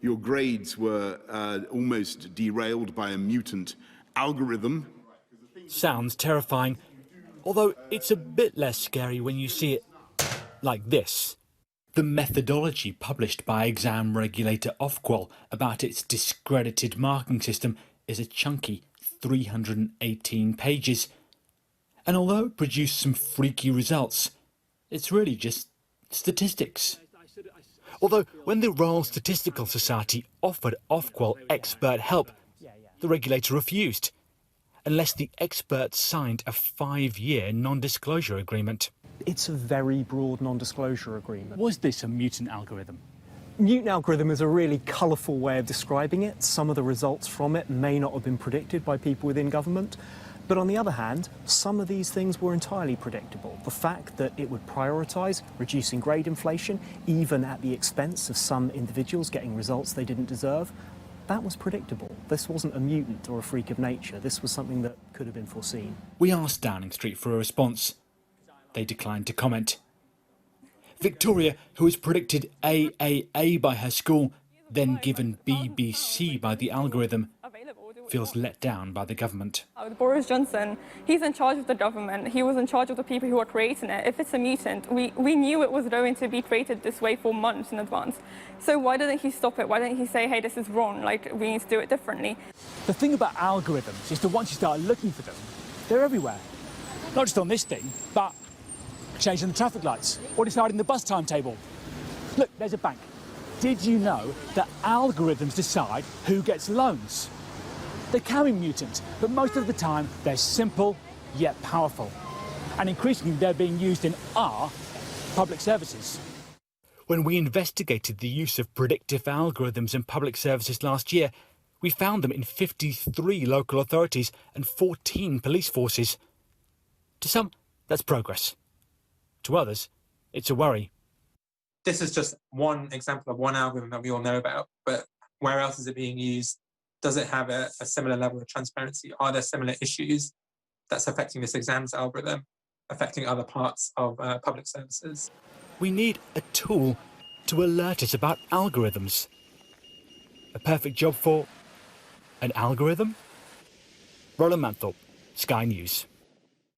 Your grades were almost derailed by a mutant algorithm. Sounds terrifying, although it's a bit less scary when you see it like this. The methodology published by exam regulator Ofqual about its discredited marking system is a chunky 318 pages. And although it produced some freaky results, it's really just statistics. Although when the Royal Statistical Society offered Ofqual expert help, the regulator refused, unless the experts signed a 5-year non-disclosure agreement. It's a very broad non-disclosure agreement. Was this a mutant algorithm? Mutant algorithm is a really colourful way of describing it. Some of the results from it may not have been predicted by people within government. But on the other hand, some of these things were entirely predictable. The fact that it would prioritise reducing grade inflation, even at the expense of some individuals getting results they didn't deserve, that was predictable. This wasn't a mutant or a freak of nature. This was something that could have been foreseen. We asked Downing Street for a response. They declined to comment. Victoria, who was predicted AAA by her school, then given BBC by the algorithm, feels let down by the government. Boris Johnson, he's in charge of the government. He was in charge of the people who are creating it. If it's a mutant, we knew it was going to be created this way for months in advance. So why didn't he stop it? Why didn't he say, hey, this is wrong, like, we need to do it differently? The thing about algorithms is that once you start looking for them, they're everywhere. Not just on this thing, but changing the traffic lights or deciding the bus timetable. Look, there's a bank. Did you know that algorithms decide who gets loans? They can be mutant, but most of the time they're simple yet powerful. And increasingly they're being used in our public services. When we investigated the use of predictive algorithms in public services last year, we found them in 53 local authorities and 14 police forces. To some, that's progress. To others, it's a worry. This is just one example of one algorithm that we all know about, but where else is it being used? Does it have a similar level of transparency? Are there similar issues that's affecting this exams algorithm, affecting other parts of public services? We need a tool to alert us about algorithms. A perfect job for an algorithm? Rowland Manthorpe, Sky News.